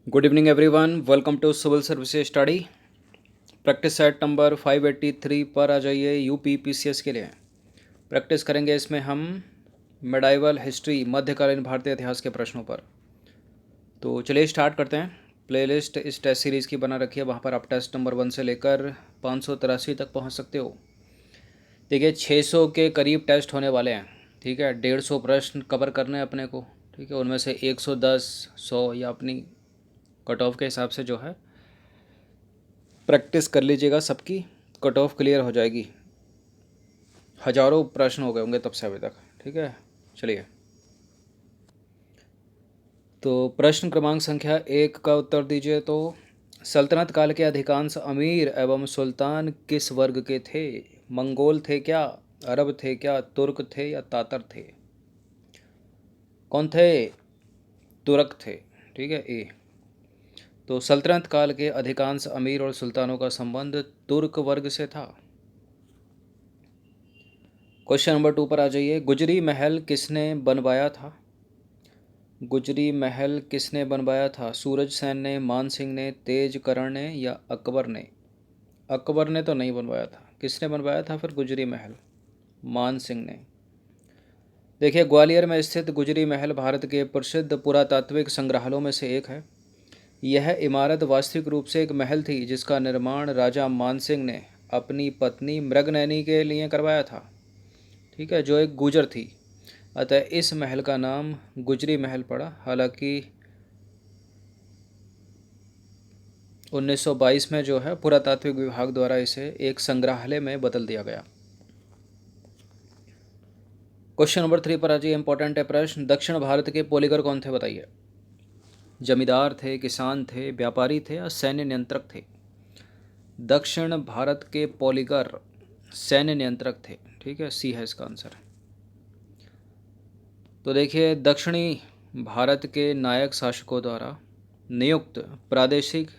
Good evening everyone, welcome to civil services study. Practice set number 583 पर आ जाइए। UP PCS के लिए practice करेंगे। इसमें हम मेडाइवल हिस्ट्री, मध्यकालीन भारतीय इतिहास के प्रश्नों पर। तो चलिए स्टार्ट करते हैं। प्लेलिस्ट इस टेस्ट सीरीज़ की बना रखी है, वहाँ पर आप टेस्ट नंबर 1 से लेकर 583 तक पहुँच सकते हो। देखिए 600 के करीब टेस्ट होने वाले हैं। ठीक है, 150 प्रश्न कवर करने हैं अपने को। ठीक है, उनमें से 110, 100 या अपनी कट ऑफ के हिसाब से जो है प्रैक्टिस कर लीजिएगा। सबकी कट ऑफ क्लियर हो जाएगी। हज़ारों प्रश्न हो गए होंगे तब से अभी तक। ठीक है, चलिए। तो प्रश्न क्रमांक संख्या 1 का उत्तर दीजिए। तो सल्तनत काल के अधिकांश अमीर एवं सुल्तान किस वर्ग के थे? मंगोल थे क्या, अरब थे क्या, तुर्क थे या तातर थे? कौन थे? तुर्क थे। ठीक है, ए। तो सल्तनत काल के अधिकांश अमीर और सुल्तानों का संबंध तुर्क वर्ग से था। क्वेश्चन नंबर 2 पर आ जाइए। गुजरी महल किसने बनवाया था? गुजरी महल किसने बनवाया था? सूरज सेन ने, मान सिंह ने, तेज करण ने या अकबर ने? अकबर ने तो नहीं बनवाया था। किसने बनवाया था फिर गुजरी महल? मान सिंह ने। देखिए, ग्वालियर में स्थित गुजरी महल भारत के प्रसिद्ध पुरातात्विक संग्रहालयों में से एक है। यह इमारत वास्तविक रूप से एक महल थी जिसका निर्माण राजा मानसिंह ने अपनी पत्नी मृगनयनी के लिए करवाया था। ठीक है, जो एक गुजर थी। अतः इस महल का नाम गुजरी महल पड़ा। हालांकि 1922 में जो है पुरातात्विक विभाग द्वारा इसे एक संग्रहालय में बदल दिया गया। क्वेश्चन नंबर 3 पर आ जाइए। इंपॉर्टेंट है प्रश्न। दक्षिण भारत के पोलिगर कौन थे? बताइए। जमींदार थे, किसान थे, व्यापारी थे या सैन्य नियंत्रक थे? दक्षिण भारत के पोलिगर सैन्य नियंत्रक थे। ठीक है, सी है इसका आंसर। तो देखिए, दक्षिणी भारत के नायक शासकों द्वारा नियुक्त प्रादेशिक,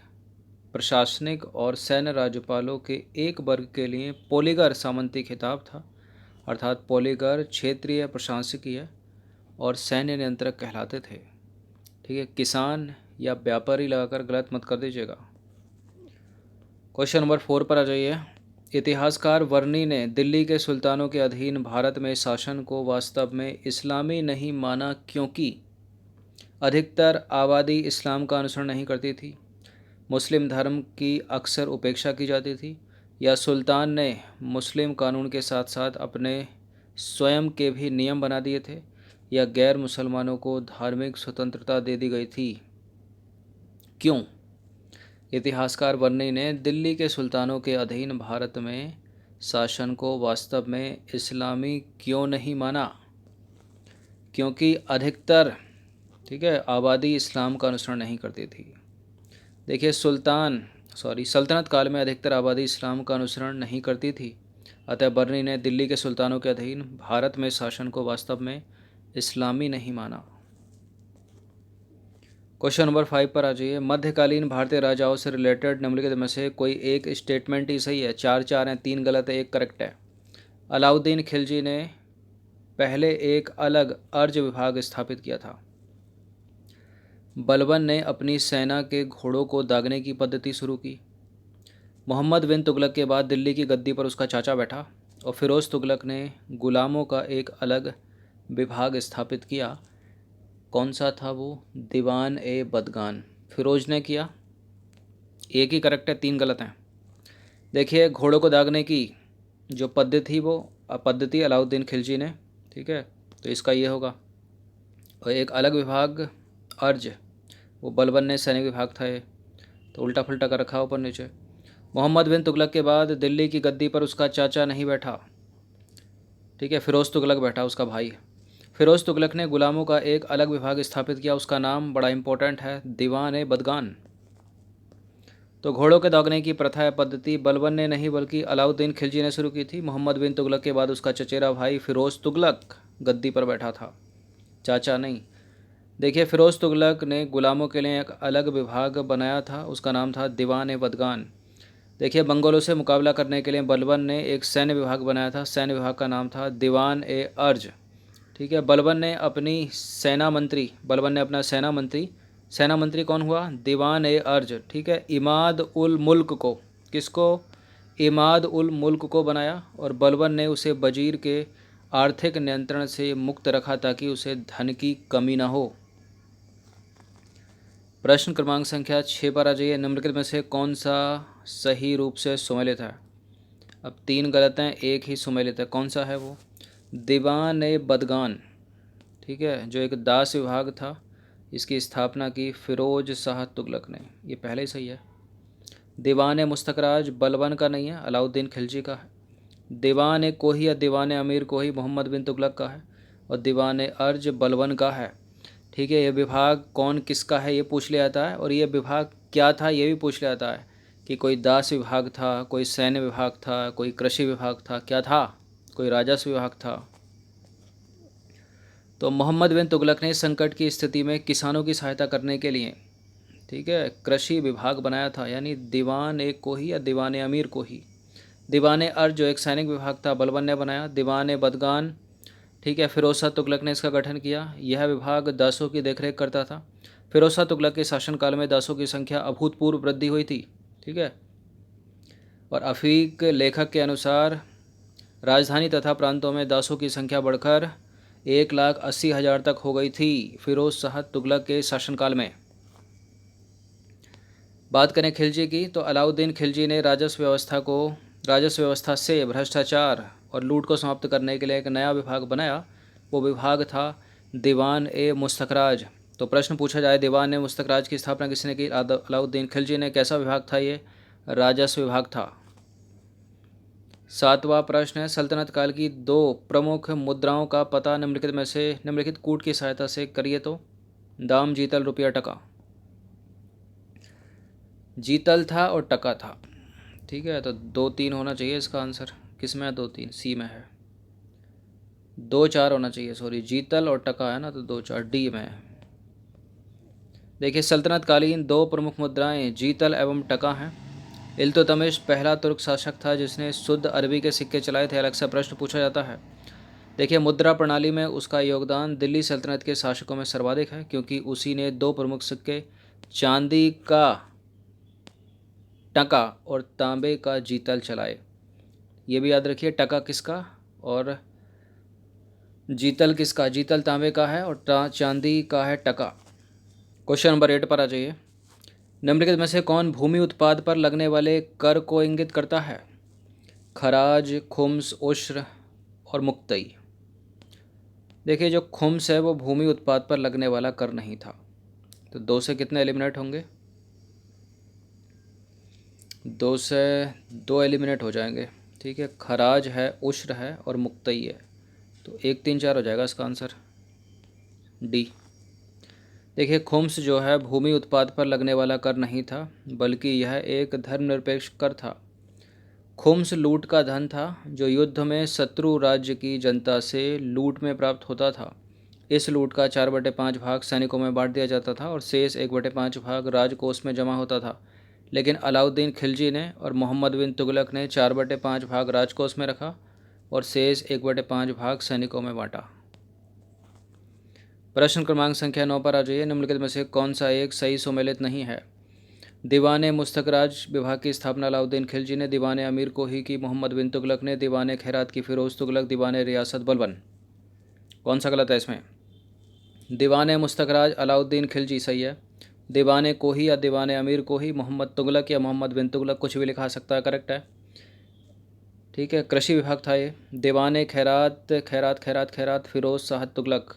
प्रशासनिक और सैन्य राज्यपालों के एक वर्ग के लिए पोलिगर सामंती खिताब था। अर्थात पोलिगर क्षेत्रीय, प्रशासकीय और सैन्य नियंत्रक कहलाते थे। ठीक है, किसान या व्यापारी लगाकर गलत मत कर दीजिएगा। क्वेश्चन नंबर 4 पर आ जाइए। इतिहासकार वर्नी ने दिल्ली के सुल्तानों के अधीन भारत में शासन को वास्तव में इस्लामी नहीं माना क्योंकि अधिकतर आबादी इस्लाम का अनुसरण नहीं करती थी, मुस्लिम धर्म की अक्सर उपेक्षा की जाती थी, या सुल्तान ने मुस्लिम कानून के साथ साथ अपने स्वयं के भी नियम बना दिए थे, या गैर मुसलमानों को धार्मिक स्वतंत्रता दे दी गई थी? क्यों इतिहासकार वर्नी ने दिल्ली के सुल्तानों के अधीन भारत में शासन को वास्तव में इस्लामी क्यों नहीं माना? क्योंकि अधिकतर, ठीक है, आबादी इस्लाम का अनुसरण नहीं करती थी। देखिए, सल्तनत काल में अधिकतर आबादी इस्लाम का अनुसरण नहीं करती थी। अतः बर्नी ने दिल्ली के सुल्तानों के अधीन भारत में शासन को वास्तव में इस्लामी नहीं माना। क्वेश्चन नंबर 5 पर आ जाइए। मध्यकालीन भारतीय राजाओं से रिलेटेड निम्नलिखित में से कोई एक स्टेटमेंट ही सही है। 4 हैं, 3 गलत है, 1 करेक्ट है। अलाउद्दीन खिलजी ने पहले एक अलग अर्ज विभाग स्थापित किया था। बलबन ने अपनी सेना के घोड़ों को दागने की पद्धति शुरू की। मोहम्मद बिन तुगलक के बाद दिल्ली की गद्दी पर उसका चाचा बैठा और फिरोज़ तुगलक ने गुलामों का एक अलग विभाग स्थापित किया। कौन सा था वो? दीवान ए बदगान। फिरोज ने किया। एक ही करेक्ट है, 3 गलत हैं। देखिए, घोड़ों को दागने की जो पद्धति अलाउद्दीन खिलजी ने, ठीक है, तो इसका ये होगा। और एक अलग विभाग अर्ज, वो बलबन ने सैनिक विभाग था ये, तो उल्टा फुल्टा कर रखा ऊपर नीचे। मोहम्मद बिन तुगलक के बाद दिल्ली की गद्दी पर उसका चाचा नहीं बैठा, ठीक है, फिरोज़ तुगलक बैठा, उसका भाई। फिरोज़ तुगलक ने गुलामों का एक अलग विभाग स्थापित किया। उसका नाम बड़ा इंपॉर्टेंट है, दीवान ए बदगान। तो घोड़ों के दागने की प्रथा या पद्धति बलबन ने नहीं बल्कि अलाउद्दीन खिलजी ने शुरू की थी। मोहम्मद बिन तुगलक के बाद उसका चचेरा भाई फिरोज़ तुगलक गद्दी पर बैठा था, चाचा नहीं। देखिए, फिरोज़ तुगलक ने गुलामों के लिए एक अलग विभाग बनाया था, उसका नाम था दीवान ए बदगान। देखिए, मंगोलों से मुकाबला करने के लिए बलबन ने एक सैन्य विभाग बनाया था, सैन्य विभाग का नाम था दीवान ए अर्ज। ठीक है, बलबन ने अपना सेना मंत्री सेना मंत्री कौन हुआ? दीवान ए अर्ज। ठीक है, इमाद उल मुल्क को, किसको? इमाद उल मुल्क को बनाया, और बलबन ने उसे वजीर के आर्थिक नियंत्रण से मुक्त रखा ताकि उसे धन की कमी ना हो। प्रश्न क्रमांक संख्या 6 पर आ जाइए। निम्नलिखित में से कौन सा सही रूप से सुमेलित है? अब 3 गलत हैं, एक ही सुमेलित है। कौन सा है वो? दीवान ए बदगान, ठीक है, जो एक दास विभाग था, इसकी स्थापना की फिरोज शाह तुगलक ने। ये पहले ही सही है। दीवान ए मुस्तकराज बलबन का नहीं है, अलाउद्दीन खिलजी का है। दीवान ए कोही या दीवान ए अमीर कोही मोहम्मद बिन तुगलक का है, और दीवान ए अर्ज बलबन का है। ठीक है, ये विभाग कौन किसका है ये पूछ लिया जाता है, और ये विभाग क्या था ये भी पूछ लिया जाता है, कि कोई दास विभाग था, कोई सैन्य विभाग था, कोई कृषि विभाग था, क्या था, कोई राजस्व विभाग था। तो मोहम्मद बिन तुगलक ने संकट की स्थिति में किसानों की सहायता करने के लिए, ठीक है, कृषि विभाग बनाया था, यानी दीवान ए कोही या दीवान ए अमीर कोही। दीवान ए अर्ज जो एक सैनिक विभाग था, बलबन ने बनाया। दीवान ए बदगान, ठीक है, फिरोज शाह तुगलक ने इसका गठन किया। यह विभाग दासों की देखरेख करता था। फिरोज शाह तुगलक के शासनकाल में दासों की संख्या अभूतपूर्व वृद्धि हुई थी। ठीक है, और अफीक लेखक के अनुसार राजधानी तथा प्रांतों में दासों की संख्या बढ़कर 1,80,000 तक हो गई थी फिरोज शाह तुगलक के शासनकाल में। बात करें खिलजी की, तो अलाउद्दीन खिलजी ने राजस्व व्यवस्था से भ्रष्टाचार और लूट को समाप्त करने के लिए एक नया विभाग बनाया। वो विभाग था दीवान ए मुस्तखराज। तो प्रश्न पूछा जाए, दीवान ए मुस्तखराज की स्थापना किसने की? अलाउद्दीन खिलजी ने। कैसा विभाग था ये? राजस्व विभाग था। 7वां प्रश्न है, सल्तनत काल की 2 प्रमुख मुद्राओं का पता निम्नलिखित में से निम्नलिखित कूट की सहायता से करिए। तो दाम, जीतल, रुपया, टका। जीतल था और टका था। ठीक है, तो 2-3 होना चाहिए इसका आंसर। किस में है? 2-3 सी में है। 2-4 होना चाहिए, सॉरी, जीतल और टका है ना, तो 2-4 डी में है। देखिए, सल्तनत कालीन 2 प्रमुख मुद्राएं जीतल एवं टका हैं। इल्तुतमिश पहला तुर्क शासक था जिसने शुद्ध अरबी के सिक्के चलाए थे। अलग से प्रश्न पूछा जाता है। देखिए, मुद्रा प्रणाली में उसका योगदान दिल्ली सल्तनत के शासकों में सर्वाधिक है, क्योंकि उसी ने 2 प्रमुख सिक्के, चांदी का टका और तांबे का जीतल चलाए। ये भी याद रखिए, टका किसका और जीतल किसका? जीतल तांबे का है और चांदी का है टका। क्वेश्चन नंबर 8 पर आ जाइए। निम्नलिखित में से कौन भूमि उत्पाद पर लगने वाले कर को इंगित करता है? खराज, खुम्स, उश्र और मुक्तई। देखिए, जो खुम्स है वो भूमि उत्पाद पर लगने वाला कर नहीं था। तो 2 से कितने एलिमिनेट होंगे? 2 से 2 एलिमिनेट हो जाएंगे। ठीक है, खराज है, उश्र है और मुक्तई है। तो 1, 3, 4 हो जाएगा इसका आंसर, डी। देखिए, खुम्स जो है भूमि उत्पाद पर लगने वाला कर नहीं था, बल्कि यह एक धर्मनिरपेक्ष कर था। खुम्स लूट का धन था जो युद्ध में शत्रु राज्य की जनता से लूट में प्राप्त होता था। इस लूट का 4/5 भाग सैनिकों में बांट दिया जाता था और शेष 1/5 भाग राजकोष में जमा होता था। लेकिन अलाउद्दीन खिलजी ने और मोहम्मद बिन तुगलक ने 4/5 भाग राजकोष में रखा और शेष 1/5 भाग सैनिकों में बांटा। प्रश्न क्रमांक संख्या 9 पर आ जाइए। निम्नलिखित में से कौन सा एक सही सुमेलित नहीं है? दीवान मुस्तखराज विभाग की स्थापना अलाउद्दीन खिलजी ने, दीवान अमीर कोही की मोहम्मद बिन तुगलक ने, दीवान खैरात की फिरोज तुगलक, दीवान रियासत बलबन। कौन सा गलत है इसमें? दीवान मुस्तखराज अलाउद्दीन खिलजी सही है। दीवान कोही या दीवान अमीर कोही मोहम्मद तुगलक या मोहम्मद बिन तुगलक, कुछ भी लिखा सकता है, करेक्ट है। ठीक है, कृषि विभाग था ये। दीवान खैरात खैरात खैरात खैरात फिरोज शाह तुगलक,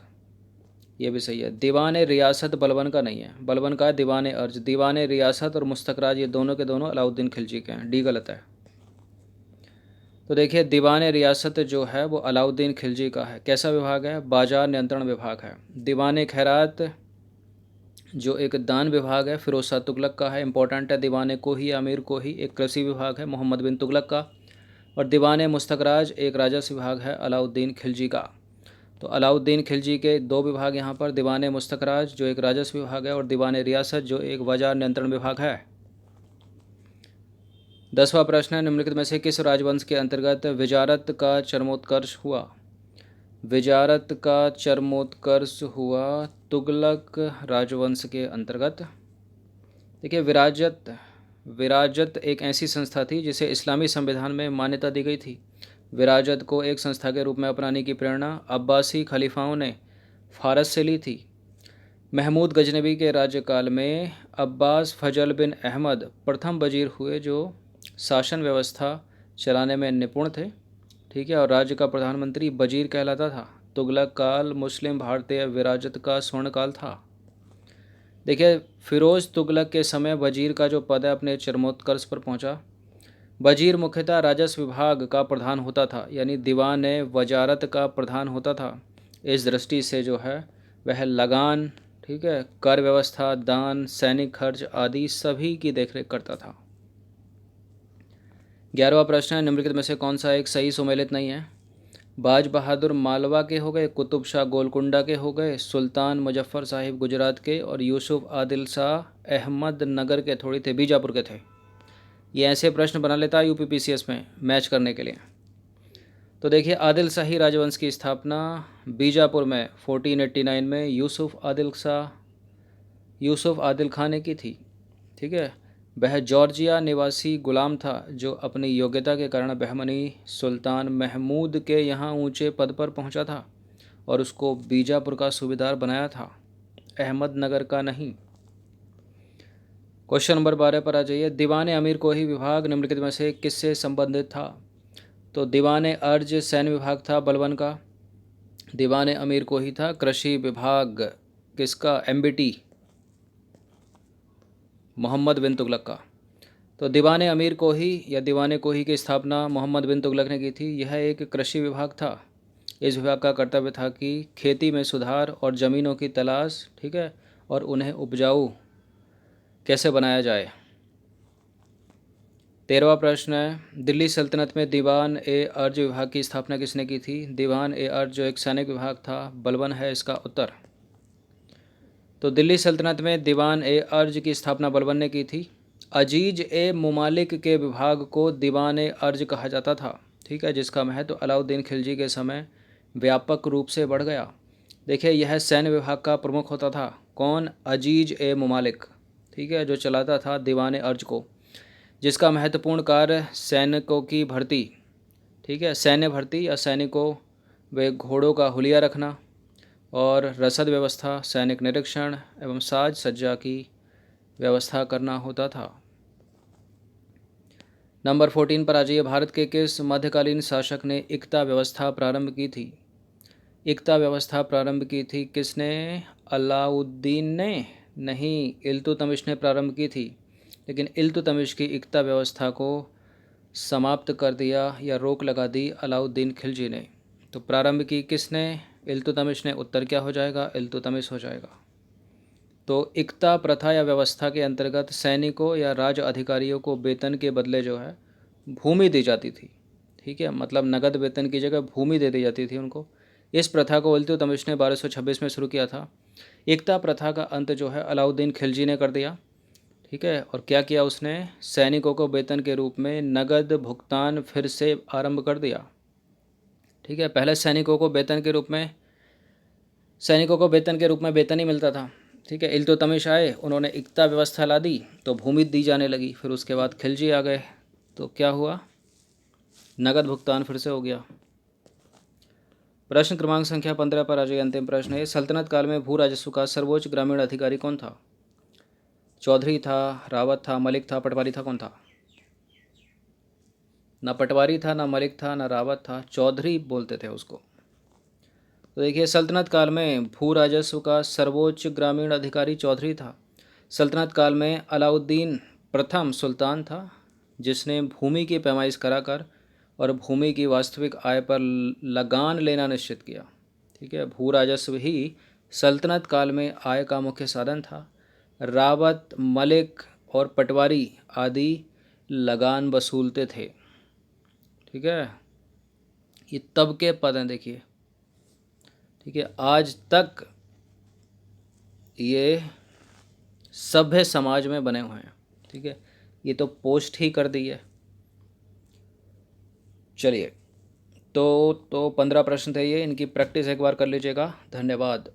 ये भी सही है। दीवान रियासत बलबन का नहीं है, बलबन का है दीवान अर्ज। दीवान रियासत और मुस्तखराज ये दोनों के दोनों अलाउद्दीन खिलजी के हैं, डी गलत है। तो देखिए, दीवान रियासत जो है वो अलाउद्दीन खिलजी का है। कैसा विभाग है? बाजार नियंत्रण विभाग है। दीवान खैरात जो एक दान विभाग है फिरोज शाह तुगलक का है, इंपॉर्टेंट है। दीवान कोही अमीर कोही एक कृषि विभाग है मोहम्मद बिन तुगलक का, और दीवान मुस्तखराज एक राजस्व विभाग है अलाउद्दीन खिलजी का। तो अलाउद्दीन खिलजी के 2 विभाग यहाँ पर, दीवान मुस्तखराज जो एक राजस्व विभाग है और दीवान रियासत जो एक बाजार नियंत्रण विभाग है। 10वां प्रश्न है, निम्नलिखित में से किस राजवंश के अंतर्गत विजारत का चरमोत्कर्ष हुआ? विजारत का चरमोत्कर्ष हुआ तुगलक राजवंश के अंतर्गत। देखिए, विराजत विराजत एक ऐसी संस्था थी जिसे इस्लामी संविधान में मान्यता दी गई थी। विराजत को एक संस्था के रूप में अपनाने की प्रेरणा अब्बासी खलीफाओं ने फारस से ली थी। महमूद गजनबी के राज्यकाल में अब्बास फजल बिन अहमद प्रथम वजीर हुए, जो शासन व्यवस्था चलाने में निपुण थे। ठीक है, और राज्य का प्रधानमंत्री वजीर कहलाता था। तुगलक काल मुस्लिम भारतीय विराजत का स्वर्ण काल था। देखिए, फिरोज तुगलक के समय वजीर का जो पद है अपने चरमोत्कर्ष पर पहुंचा। वजीर मुख्यतः राजस्व विभाग का प्रधान होता था, यानी दीवान वजारत का प्रधान होता था। इस दृष्टि से जो है वह लगान, ठीक है, कर व्यवस्था, दान, सैनिक खर्च आदि सभी की देखरेख करता था। 11वां प्रश्न है, निम्नलिखित में से कौन सा एक सही सुमेलित नहीं है? बाज बहादुर मालवा के हो गए, कुतुब शाह गोलकुंडा के हो गए, सुल्तान मुजफ्फर साहिब गुजरात के, और यूसुफ आदिल शाह अहमद नगर के थोड़ी थे, बीजापुर के थे। ये ऐसे प्रश्न बना लेता है यूपीपीसीएस में मैच करने के लिए। तो देखिए, आदिल शाही राजवंश की स्थापना बीजापुर में 1489 में यूसुफ आदिल खान ने की थी। ठीक है, वह जॉर्जिया निवासी गुलाम था जो अपनी योग्यता के कारण बहमनी सुल्तान महमूद के यहाँ ऊंचे पद पर पहुंचा था और उसको बीजापुर का सूबेदार बनाया था, अहमदनगर का नहीं। क्वेश्चन नंबर 12 पर आ जाइए। दीवान अमीर कोही विभाग निम्नलिखित में से किससे संबंधित था? तो दीवान अर्ज सैन्य विभाग था बलबन का। दीवान अमीर कोही था कृषि विभाग किसका? एमबीटी मोहम्मद बिन तुगलक का। तो दीवान अमीर कोही या दीवान कोही की स्थापना मोहम्मद बिन तुगलक ने की थी। यह एक कृषि विभाग था। इस विभाग का कर्तव्य था कि खेती में सुधार और ज़मीनों की तलाश, ठीक है, और उन्हें उपजाऊ कैसे बनाया जाए। 13वां प्रश्न है, दिल्ली सल्तनत में दीवान ए अर्ज विभाग की स्थापना किसने की थी? दीवान ए अर्ज जो एक सैनिक विभाग था, बलबन है इसका उत्तर। तो दिल्ली सल्तनत में दीवान ए अर्ज की स्थापना बलबन ने की थी। अजीज ए मुमालिक के विभाग को दीवान ए अर्ज कहा जाता था। ठीक है, जिसका महत्व अलाउद्दीन खिलजी के समय व्यापक रूप से बढ़ गया। देखिए, यह सैन्य विभाग का प्रमुख होता था। कौन? अजीज ए मुमालिक, ठीक है, जो चलाता था दीवान ए अर्ज को, जिसका महत्वपूर्ण कार्य सैनिकों की भर्ती, ठीक है, सैन्य भर्ती या सैनिकों व घोड़ों का हुलिया रखना और रसद व्यवस्था, सैनिक निरीक्षण एवं साज सज्जा की व्यवस्था करना होता था। नंबर 14 पर आ जाइए। भारत के किस मध्यकालीन शासक ने इक्ता व्यवस्था प्रारंभ की थी? इक्ता व्यवस्था प्रारंभ की थी किसने? अलाउद्दीन ने नहीं, इल्तुतमिश ने प्रारंभ की थी। लेकिन इल्तुतमिश की इक्ता व्यवस्था को समाप्त कर दिया या रोक लगा दी अलाउद्दीन खिलजी ने। तो प्रारंभ की किसने? इल्तुतमिश ने। उत्तर क्या हो जाएगा? इल्तुतमिश हो जाएगा। तो इक्ता प्रथा या व्यवस्था के अंतर्गत सैनिकों या राज अधिकारियों को वेतन के बदले जो है भूमि दी जाती थी। ठीक है, मतलब नगद वेतन की जगह भूमि दे दी जाती थी उनको। इस प्रथा को इल्तुतमिश ने 1226 में शुरू किया था। इक्ता प्रथा का अंत जो है अलाउद्दीन खिलजी ने कर दिया। ठीक है, और क्या किया उसने? सैनिकों को वेतन के रूप में नगद भुगतान फिर से आरंभ कर दिया। ठीक है, पहले सैनिकों को वेतन के रूप में वेतन ही मिलता था। ठीक है, इल्तुतमिश आए, उन्होंने इक्ता व्यवस्था ला दी तो भूमि दी जाने लगी। फिर उसके बाद खिलजी आ गए तो क्या हुआ? नगद भुगतान फिर से हो गया। प्रश्न क्रमांक संख्या 15 पर आ जाइए। अंतिम प्रश्न है, सल्तनत काल में भू राजस्व का सर्वोच्च ग्रामीण अधिकारी कौन था? चौधरी था, रावत था, मलिक था, पटवारी था? कौन था? ना पटवारी था, ना मलिक था, ना रावत था, चौधरी बोलते थे उसको। तो देखिए, सल्तनत काल में भू राजस्व का सर्वोच्च ग्रामीण अधिकारी चौधरी था। सल्तनत काल में अलाउद्दीन प्रथम सुल्तान था जिसने भूमि की पैमाइश कराकर और भूमि की वास्तविक आय पर लगान लेना निश्चित किया। ठीक है, भू राजस्व ही सल्तनत काल में आय का मुख्य साधन था। रावत, मलिक और पटवारी आदि लगान वसूलते थे। ठीक है, ये तब के पद हैं देखिए। ठीक है, आज तक ये सभ्य समाज में बने हुए हैं। ठीक है, ये तो पोस्ट ही कर दी है। चलिए, तो 15 प्रश्न थे ये, इनकी प्रैक्टिस एक बार कर लीजिएगा। धन्यवाद।